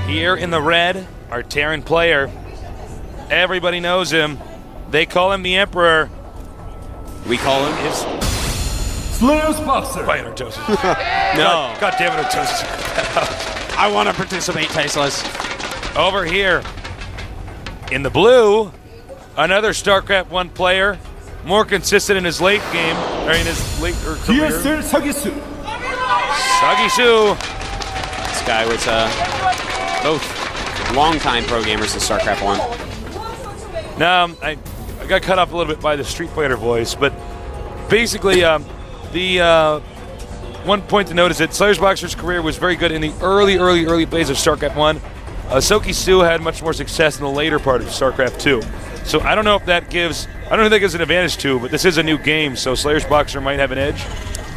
Here in the red, our Terran player. Everybody knows him. They call him the Emperor. We call him Slayer's BoxeR. Quiet, Artosis. No. God damn it, Artosis. I want to participate, Tasteless. Over here, in the blue, another StarCraft 1 player, more consistent in his late game, or in his later career. DSL Sagisu. Sagisu. This guy was both longtime pro gamers in StarCraft 1. Now, I got cut off a little bit by the Street Fighter voice, but basically, the one point to note is that Slayer's BoxeR's career was very good in the early days of StarCraft 1. Soki Su had much more success in the later part of StarCraft 2. So I don't know if that gives, an advantage to, but this is a new game, so Slayer's BoxeR might have an edge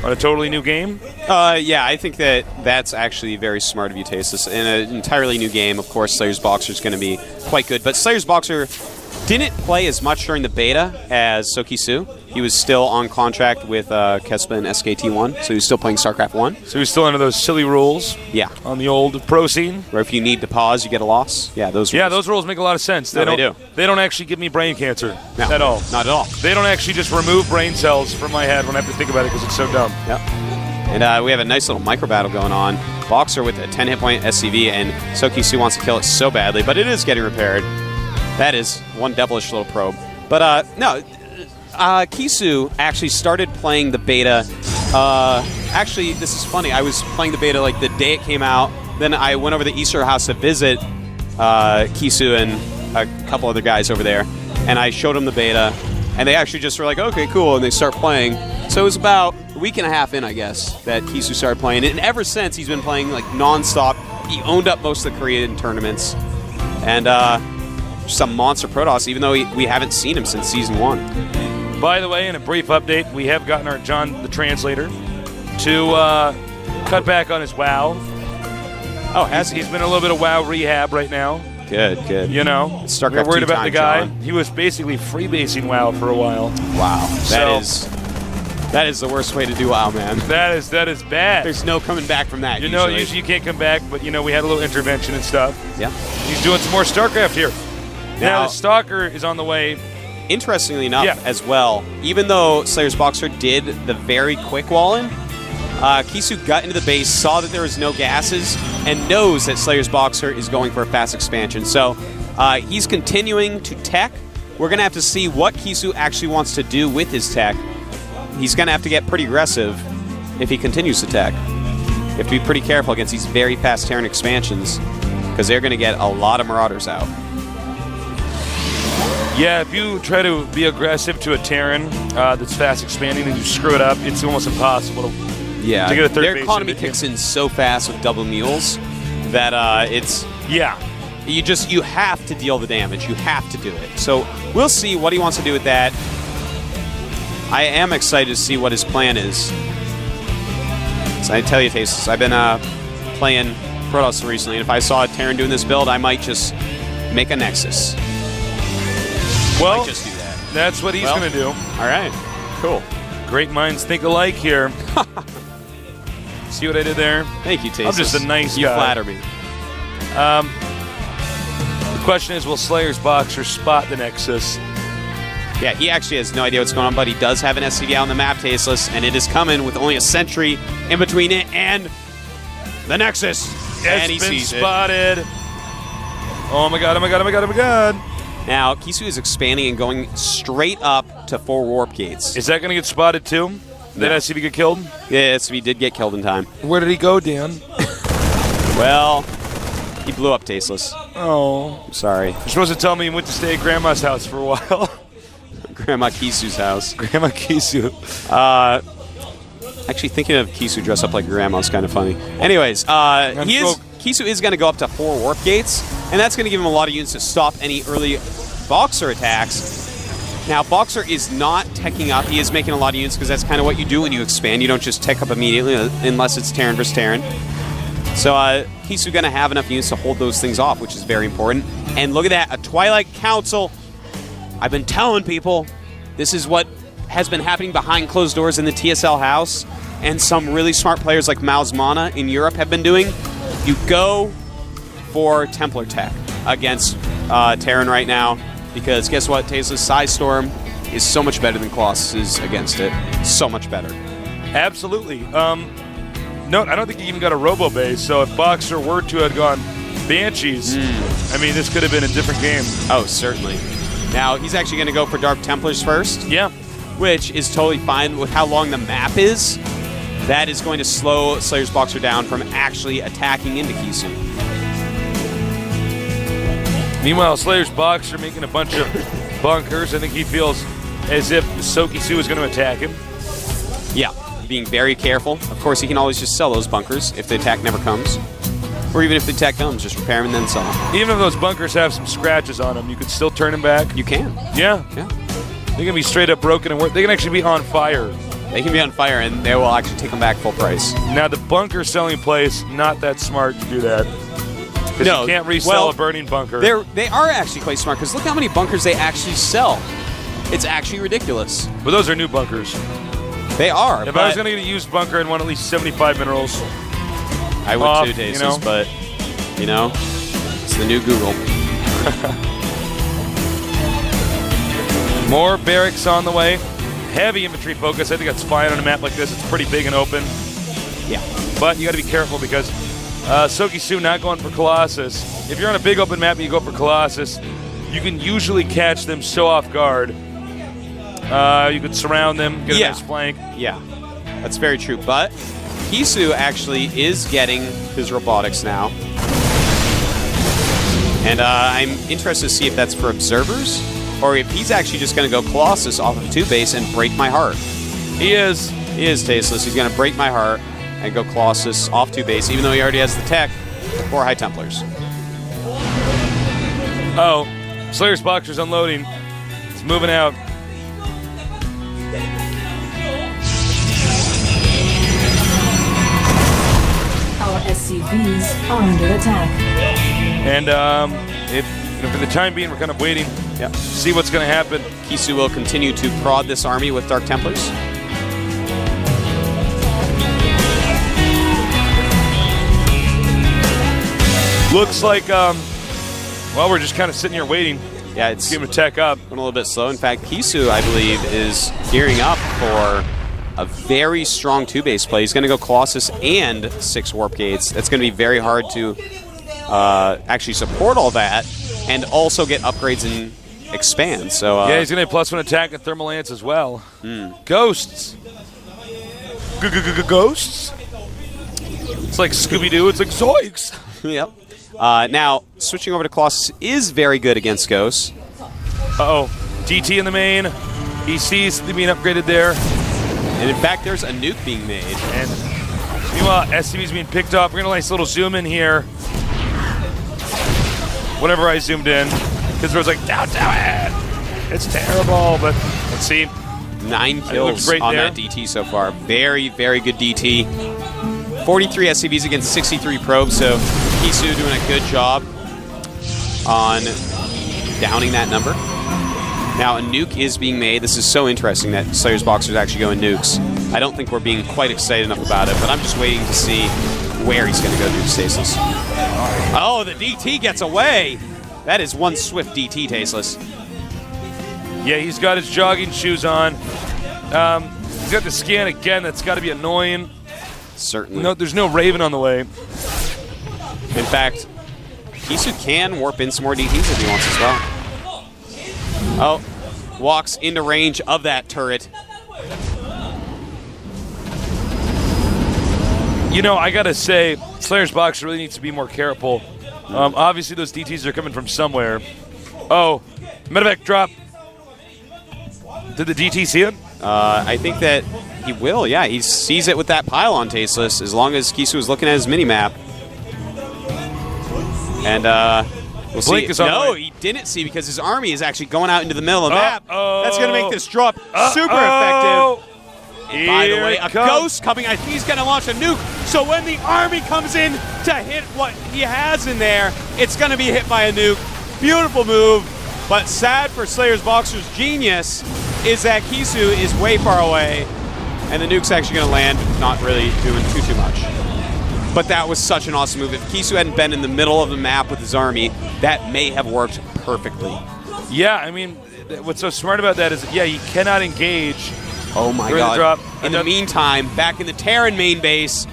on a totally new game. Yeah, I think that's actually very smart of you, Tasteless. In an entirely new game, of course, Slayer's BoxeR is going to be quite good, but Slayer's BoxeR didn't play as much during the beta as Soki Su. He was still on contract with Kespa and SKT1, so he was still playing StarCraft 1. So he's still under those silly rules. Yeah. On the old pro scene. Where if you need to pause, you get a loss. Yeah, those rules. Yeah, those rules make a lot of sense. They do. They don't actually give me brain cancer at all. Not at all. They don't actually just remove brain cells from my head when I have to think about it because it's so dumb. Yep. And we have a nice little micro battle going on. BoxeR with a 10 hit point SCV, and Soki Su wants to kill it so badly, but it is getting repaired. That is one devilish little probe. But no, Kisu actually started playing the beta. Actually, this is funny. I was playing the beta like the day it came out. Then I went over to the Easter house to visit Kisu and a couple other guys over there. And I showed them the beta. And they actually just were like, okay, cool. And they start playing. So it was about a week and a half in, I guess, that Kisu started playing. And ever since, he's been playing like nonstop. He owned up most of the Korean tournaments. And just a monster Protoss, even though we haven't seen him since Season 1. By the way, in a brief update, we have gotten our John the Translator to cut back on his WoW. Oh, he's been a little bit of WoW rehab right now. Good, good. You know, StarCraft we're worried about the guy. John. He was basically freebasing WoW for a while. Wow, that is the worst way to do WoW, man. That is bad. There's no coming back from that. You know, usually you can't come back, but you know, we had a little intervention and stuff. Yeah. He's doing some more StarCraft here. Now the Stalker is on the way. Interestingly enough, as well, even though Slayer's BoxeR did the very quick wall-in, Kisu got into the base, saw that there was no gases, and knows that Slayer's BoxeR is going for a fast expansion. So he's continuing to tech. We're going to have to see what Kisu actually wants to do with his tech. He's going to have to get pretty aggressive if he continues to tech. You have to be pretty careful against these very fast Terran expansions, because they're going to get a lot of Marauders out. Yeah, if you try to be aggressive to a Terran that's fast expanding and you screw it up, it's almost impossible to get a third their base economy kicks in so fast with double mules that it's... Yeah. You have to deal the damage. You have to do it. So we'll see what he wants to do with that. I am excited to see what his plan is. So I tell you, Tasteless, I've been playing Protoss recently, and if I saw a Terran doing this build, I might just make a Nexus. Well, just do that. That's what he's going to do. All right. Cool. Great minds think alike here. See what I did there? Thank you, Tasteless. I'm just a nice guy. You flatter me. The question is, will Slayer's BoxeR spot the Nexus? Yeah, he actually has no idea what's going on, but he does have an SCV out on the map, Tasteless, and it is coming with only a sentry in between it and the Nexus. And he sees spotted. Oh my god, oh my god, oh my god, oh my god. Now, Kisu is expanding and going straight up to 4 warp gates. Is that going to get spotted too? Did that SCV get killed? Yeah, SCV did get killed in time. Where did he go, Dan? Well, he blew up, Tasteless. Oh. I'm sorry. You're supposed to tell me he went to stay at Grandma's house for a while. Grandma Kisu's house. Grandma Kisu. Actually, thinking of Kisu dressed up like Grandma is kind of funny. Anyways, Kisu is going to go up to 4 warp gates, and that's going to give him a lot of units to stop any early BoxeR attacks. Now, BoxeR is not teching up. He is making a lot of units because that's kind of what you do when you expand. You don't just tech up immediately unless it's Terran versus Terran. So Kisu going to have enough units to hold those things off, which is very important. And look at that, a Twilight Council. I've been telling people this is what has been happening behind closed doors in the TSL house, and some really smart players like Maus Mana in Europe have been doing. You go for Templar tech against Terran right now, because guess what? Tasteless Size Storm is so much better than Colossus's against it. So much better. Absolutely. No, I don't think he even got a Robo base, so if BoxeR were to have gone Banshees, I mean, this could have been a different game. Oh, certainly. Now, he's actually going to go for Dark Templars first. Yeah. Which is totally fine with how long the map is. That is going to slow Slayer's BoxeR down from actually attacking into Kisu. Meanwhile, Slayer's BoxeR making a bunch of bunkers. I think he feels as if Sokisu is going to attack him. Yeah, being very careful. Of course, he can always just sell those bunkers if the attack never comes. Or even if the attack comes, just repair them and then sell them. Even if those bunkers have some scratches on them, you could still turn them back. You can. Yeah. Yeah. They can be straight up broken and work. They can actually be on fire. They can be on fire and they will actually take them back full price. Now, the bunker selling place, not that smart to do that. Because No, you can't resell well, a burning bunker. They are actually quite smart, because look how many bunkers they actually sell. It's actually ridiculous. But those are new bunkers. They are. If I was going to get a used bunker, I'd want at least 75 minerals. I would off, too, Tasteless, you know? but, you know, it's the new Google. More barracks on the way. Heavy infantry focus. I think that's fine on a map like this. It's pretty big and open. Yeah. But you got to be careful because Sokisu not going for Colossus. If you're on a big open map and you go for Colossus, you can usually catch them so off guard. You could surround them, get a nice flank. Yeah, that's very true. But Kisu actually is getting his robotics now. And I'm interested to see if that's for observers, or if he's actually just going to go Colossus off of 2 base and break my heart. He is. He is Tasteless. He's going to break my heart and go Colossus off 2 base, even though he already has the tech for High Templars. Oh, Slayer's BoxeR's unloading. It's moving out. Our SCVs are under attack. And for the time being, we're kind of waiting to see what's going to happen. Kisu will continue to prod this army with Dark Templars. Looks like, well, we're just kind of sitting here waiting. Yeah, it's Give him a tech up. going a little bit slow. In fact, Kisu, I believe, is gearing up for a very strong 2-base play. He's going to go Colossus and 6 Warp Gates. That's going to be very hard to actually support all that and also get upgrades and expand. So Yeah, he's going to have +1 attack and Thermal Lance as well. Ghosts. Ghosts? It's like Scooby-Doo. It's like Zoiks. Yep. Now, switching over to Colossus is very good against Ghosts. Uh-oh. DT in the main. He sees something being upgraded there. And in fact, there's a nuke being made. And meanwhile, SCV's being picked up. We're going to nice little zoom in here. Whenever I zoomed in. Because it was like, don't do it! It's terrible, but let's see. 9 kills great on there. that DT so far. Very, very good DT. 43 SCVs against 63 probes, so Kisu doing a good job on downing that number. Now, a nuke is being made. This is so interesting that Slayer's BoxeR is actually going nukes. I don't think we're being quite excited enough about it, but I'm just waiting to see where he's going to go nuke Tasteless. Oh, the DT gets away! That is one swift DT, Tasteless. Yeah, he's got his jogging shoes on. He's got the scan again. That's got to be annoying. Certainly. No, there's no Raven on the way. In fact, Kisu can warp in some more DTs if he wants as well. Oh, walks into range of that turret. You know, I got to say, Slayer's BoxeR really needs to be more careful. Obviously, those DTs are coming from somewhere. Oh, medevac drop. Did the DT see it? I think that he will, yeah. He sees it with that pylon, Tasteless, as long as Kisu is looking at his mini-map. And we'll Blink see. is on the No, way. he didn't see because his army is actually going out into the middle of the map. Uh-oh. That's going to make this drop super effective. By the way, a ghost coming. I think he's going to launch a nuke. So when the army comes in to hit what he has in there, it's going to be hit by a nuke. Beautiful move. But sad for Slayer's BoxeR's genius is that Kisu is way far away, and the nuke's actually going to land, not really doing too much. But that was such an awesome move. If Kisu hadn't been in the middle of the map with his army, that may have worked perfectly. Yeah, I mean, what's so smart about that is, yeah, you cannot engage. Oh my during god. the drop. In the meantime, back in the Terran main base,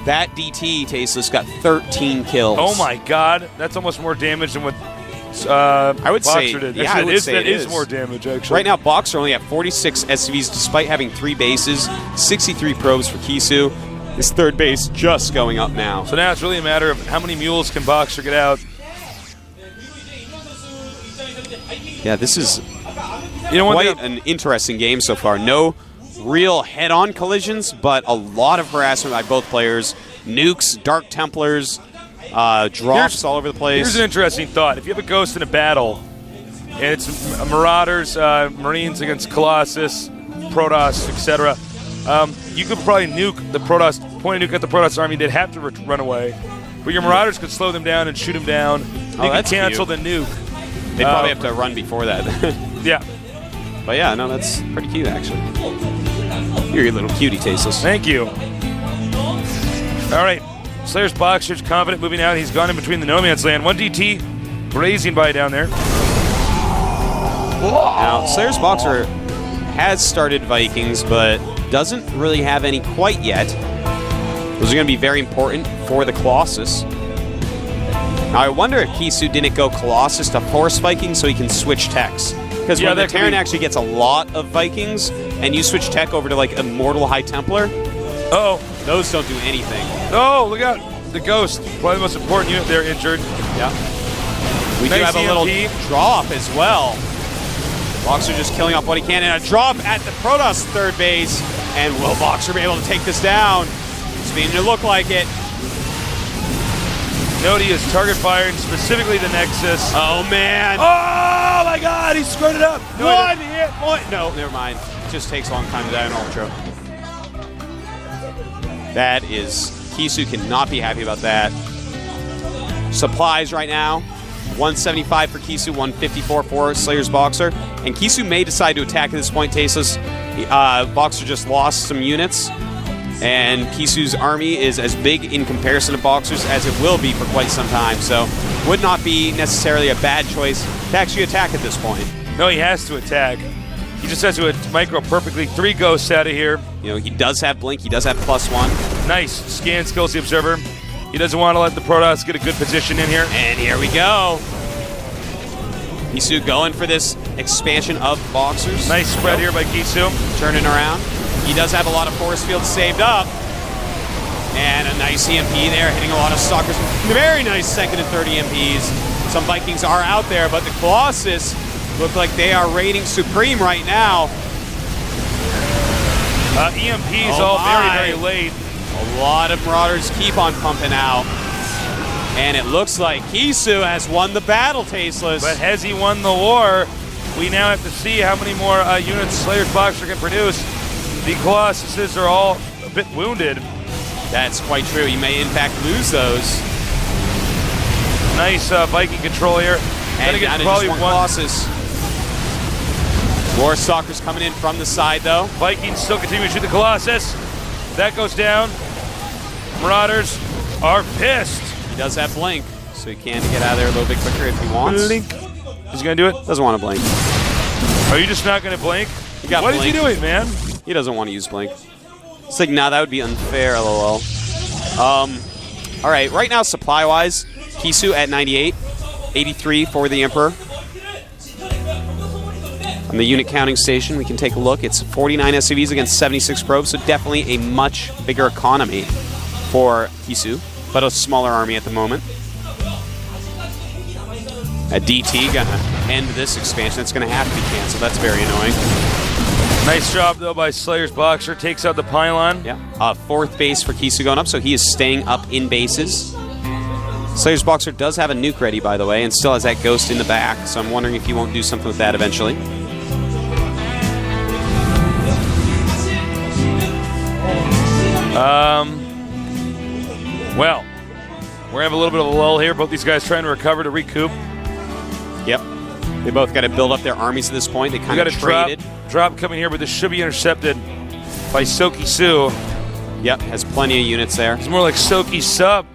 that DT, Tasteless, got 13 kills. Oh my god, that's almost more damage than what I would BoxeR say, did. yeah, Actually, I would say it is more damage, actually. Right now, BoxeR only at 46 SCVs despite having 3 bases, 63 probes for Kisu. His third base just going up now. So now it's really a matter of how many mules can BoxeR get out. Yeah, this is One quite thing, an interesting game so far. No real head-on collisions, but a lot of harassment by both players. Nukes, Dark Templars, drops all over the place. here's an interesting thought. If you have a Ghost in a battle, and it's Marauders, Marines against Colossus, Protoss, etc., you could probably nuke the Protoss, point a nuke at the Protoss army. They'd have to run away. But your Marauders could slow them down and shoot them down. You could that's cancel cute. the nuke. They'd probably have to run before that. Yeah. But yeah, no, that's pretty cute, actually. You're a little cutie, Tasteless. Thank you. All right. Slayer's BoxeR's confident moving out. He's gone in between the no man's land. 1 DT grazing by down there. Now, Slayer's BoxeR has started Vikings, but doesn't really have any quite yet. Those are going to be very important for the Colossus. Now, I wonder if Kisu didn't go Colossus to force Vikings so he can switch techs. Because when the Terran actually gets a lot of Vikings, and you switch tech over to, like, Immortal High Templar, those don't do anything. Oh, look out. The Ghost. Probably the most important unit there injured. Yeah. We do Nice have a little EMP. drop as well. BoxeR just killing off what he can, and a drop at the Protoss third base. And will BoxeR be able to take this down? It's beginning to look like it. Note he is target firing, specifically the Nexus. Oh, man. Oh, my God. He screwed it up. One hit point. No, never mind. It just takes a long time to die in Ultra. That is... Kisu cannot be happy about that. Supplies right now. 175 for Kisu, 154 for Slayer's BoxeR. And Kisu may decide to attack at this point, Tasteless. BoxeR just lost some units. And Kisu's army is as big in comparison to BoxeR's as it will be for quite some time. So would not be necessarily a bad choice to actually attack at this point. No, he has to attack. He just has to micro perfectly. 3 Ghosts out of here. You know, he does have Blink. He does have +1. Nice. Scan skills the Observer. He doesn't want to let the Protoss get a good position in here. And here we go. Kisu going for this expansion of BoxeR's. Nice spread here by Kisu. Turning around. He does have a lot of force fields saved up. And a nice EMP there, hitting a lot of stalkers. Very nice second and third EMPs. Some Vikings are out there, but the Colossus look like they are reigning supreme right now. EMPs all very, very late. A lot of Marauders keep on pumping out. And it looks like Kisu has won the battle, Tasteless. But has he won the war? We now have to see how many more units Slayer's BoxeR can produce. The Colossuses are all a bit wounded. That's quite true. You may, in fact, lose those. Nice Viking control here. And Gonna down to probably just one Colossus. More Stalkers coming in from the side, though. Vikings still continue to shoot the Colossus. That goes down. Marauders are pissed. He does have Blink, so he can get out of there a little bit quicker if he wants. Blink. Is he going to do it? Doesn't want to Blink. Are you just not going to blink? He got what Blink. is he doing, man? He doesn't want to use Blink. It's like, nah, that would be unfair, lol. All right, right now, supply-wise, Kisu at 98, 83 for the Emperor. On the unit counting station, we can take a look. It's 49 SCVs against 76 probes, so definitely a much bigger economy for Kisu, but a smaller army at the moment. A DT gonna end this expansion. It's gonna have to be canceled. That's very annoying. Nice job, though, by Slayer's BoxeR. Takes out the pylon. Yeah. Fourth base for Kisu going up, so he is staying up in bases. Slayer's BoxeR does have a nuke ready, by the way, and still has that Ghost in the back, so I'm wondering if he won't do something with that eventually. Well, we're having a little bit of a lull here. Both these guys trying to recover to recoup. Yep. They both got to build up their armies at this point. They kind of traded. Drop coming here, but this should be intercepted by Soki Su. Yep, has plenty of units there. He's more like Soki Sub.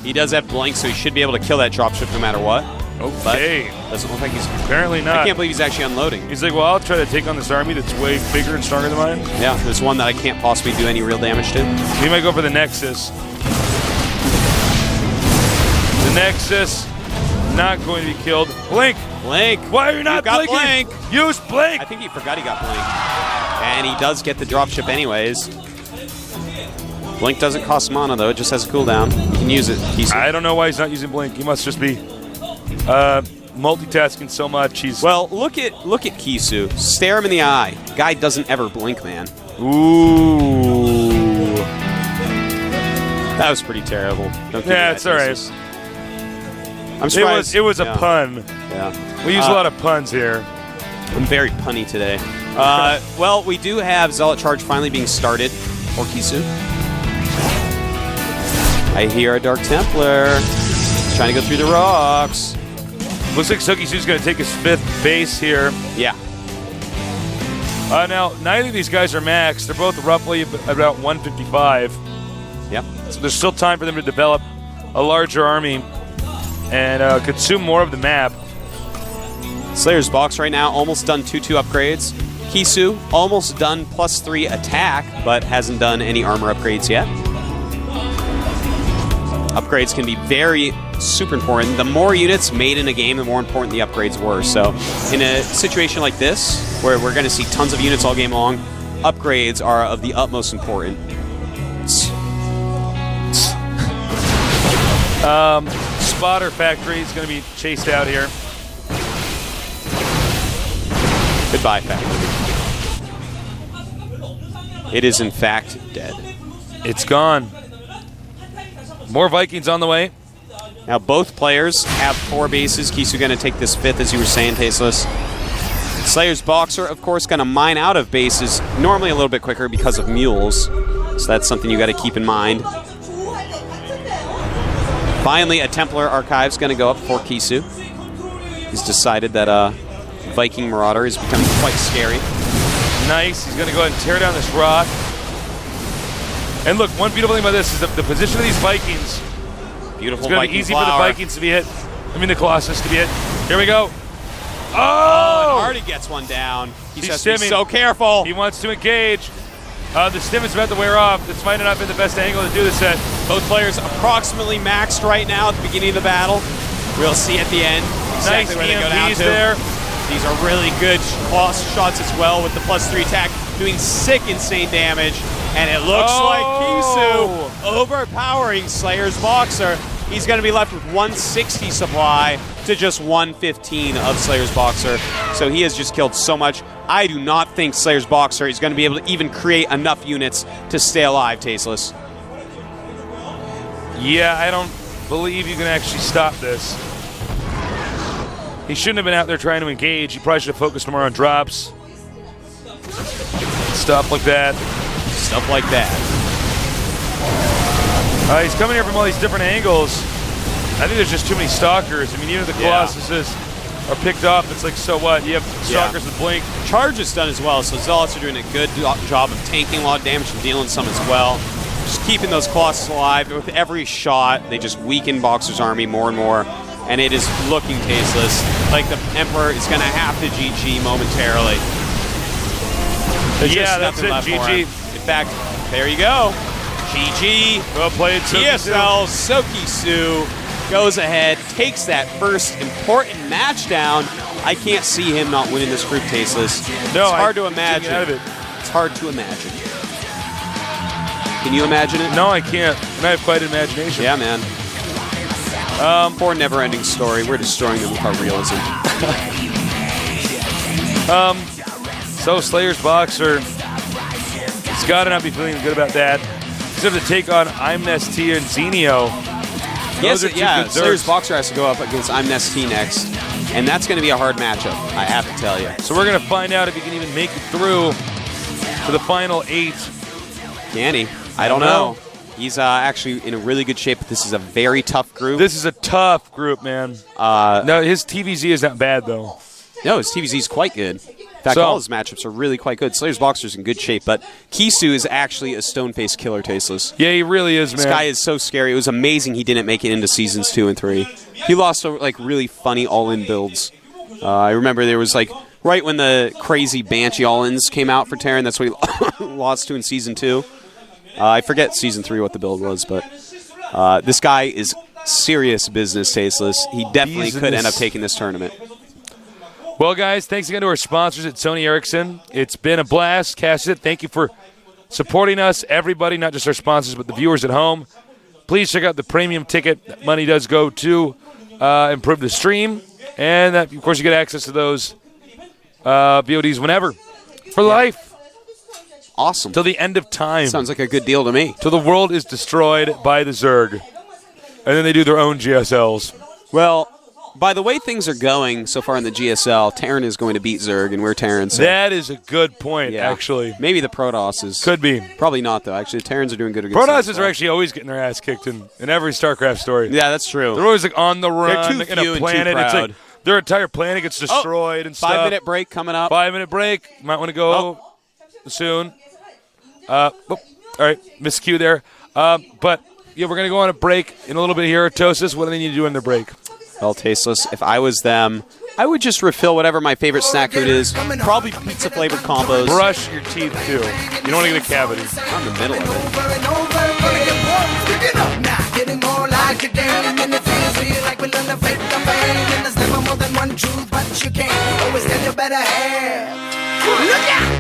He does have Blink, so he should be able to kill that dropship no matter what. Okay. But doesn't look like he's... Apparently not. I can't believe he's actually unloading. He's like, well, I'll try to take on this army that's way bigger and stronger than mine. Yeah, there's one that I can't possibly do any real damage to. He might go for the Nexus. The Nexus, not going to be killed. Blink! Blink! Why are you not got blinking? Blink! Use Blink! I think he forgot he got Blink. And he does get the dropship anyways. Blink doesn't cost mana, though. It just has a cooldown. You can use it. I don't know why he's not using Blink. He must just be multitasking so much. He's Well, look at Kisu. Stare him in the eye. Guy doesn't ever blink, man. Ooh. That was pretty terrible. Don't give me Yeah, that, it's all right. Jesus. I'm surprised. It was a yeah. pun. Yeah. We use a lot of puns here. I'm very punny today. Well, we do have Zealot Charge finally being started for Kisu. I hear a Dark Templar. He's trying to go through the rocks. Looks like Sokisu's going to take his 5th base here. Yeah. Now, neither of these guys are maxed. They're both roughly about 155. Yep. So there's still time for them to develop a larger army and consume more of the map. Slayer's Box right now almost done 2/2 upgrades. Kisu almost done +3 attack, but hasn't done any armor upgrades yet. Upgrades can be very super important. The more units made in a game, the more important the upgrades were. So in a situation like this, where we're going to see tons of units all game long, upgrades are of the utmost importance. Spotter Factory is going to be chased out here. Goodbye, Factory. It is in fact dead. It's gone. More Vikings on the way. Now both players have 4 bases. Kisu going to take this 5th, as you were saying, Tasteless. Slayer's BoxeR, of course, going to mine out of bases, normally a little bit quicker because of mules. So that's something you got to keep in mind. Finally, a Templar Archive's going to go up for Kisu. He's decided that Viking Marauder is becoming quite scary. Nice. He's going to go ahead and tear down this rock. And look, one beautiful thing about this is that the position of these Vikings. Beautiful. It's going to be easy for the Vikings to be hit. I mean, the Colossus to be hit. Here we go. Oh! And Hardy gets one down. He has to be so careful. He wants to engage. The stim is about to wear off. This might not have been the best angle to do this at. Both players approximately maxed right now at the beginning of the battle. We'll see at the end exactly where they go down to. There. These are really good shots as well with the +3 attack, doing sick, insane damage. And it looks like Kisu overpowering Slayer's BoxeR. He's going to be left with 160 supply to just 115 of Slayer's BoxeR. So he has just killed so much. I do not think Slayer's BoxeR is going to be able to even create enough units to stay alive, Tasteless. Yeah, I don't believe you can actually stop this. He shouldn't have been out there trying to engage. He probably should have focused more on drops. Stuff like that. Stuff like that. He's coming here from all these different angles. I think there's just too many stalkers. I mean, even if the Colossuses are picked off, it's like, so what? You have stalkers with Blink. Charge is done as well, so Zealots are doing a good job of tanking a lot of damage and dealing some as well. Just keeping those Colossus alive. With every shot, they just weaken BoxeR's army more and more. And it is looking tasteless. Like the Emperor is going to have to GG momentarily. There's Yeah, that's it, GG. In fact, there you go. GG. Well played, TSL Sokisu goes ahead, takes that first important match down. I can't see him not winning this group, Tasteless. No, it's hard to imagine. Out of it. It's hard to imagine. Can you imagine it? No, I can't. And I have quite an imagination. Yeah, man. Poor never-ending story. We're destroying them with our realism. So Slayer's BoxeR, he's got to not be feeling good about that. He's going to take on Imnest and Zenio. Yes, yeah. Slayer's BoxeR has to go up against Imnest next, and that's going to be a hard matchup, I have to tell you. So we're going to find out if he can even make it through to the final 8. Can he? I don't know. He's actually in a really good shape. This is a very tough group. This is a tough group, man. No, his TVZ is not bad, though. No, his TVZ is quite good. In fact, So- all his matchups are really quite good. Slayer's BoxeR's in good shape, but Kisu is actually a stone-faced killer, Tasteless. Yeah, he really is, man. This guy is so scary. It was amazing he didn't make it into Seasons 2 and 3. He lost to, like, really funny all-in builds. I remember there was, like, right when the crazy Banshee all-ins came out for Terran, that's what he lost to in Season 2. I forget Season 3 what the build was, but this guy is serious business, Tasteless. He definitely could end up taking this tournament. Well, guys, thanks again to our sponsors at Sony Ericsson. It's been a blast. Cassidy, thank you for supporting us, everybody, not just our sponsors, but the viewers at home. Please check out the premium ticket. That money does go to improve the stream. And, of course, you get access to those VODs whenever. For life. Awesome. Till the end of time. Sounds like a good deal to me. Till the world is destroyed by the Zerg. And then they do their own GSLs. Well, by the way things are going so far in the GSL, Terran is going to beat Zerg, and we're Terran. So That is a good point, actually. Maybe the Protosses. Could be. Probably not, though. Actually, the Terrans are doing good against Protosses are actually always getting their ass kicked in every StarCraft story. Yeah, that's true. They're always like on the run They're too in a few and too planet. It's proud. like their entire planet gets destroyed and stuff. 5-minute break coming up. 5-minute break. Might want to go soon. All right, miscue there. But yeah, we're gonna go on a break in a little bit here. Tosis, what do they need to do in their break? Well, Tasteless, if I was them, I would just refill whatever my favorite snack food is. Probably pizza-flavored combos. Brush your teeth, too. You don't want to get a cavity. I'm in the middle of it. Getting more like your game, and it feels real like we learn to fake the fame. And there's never more than one truth, but you can't always get your better half. Look out!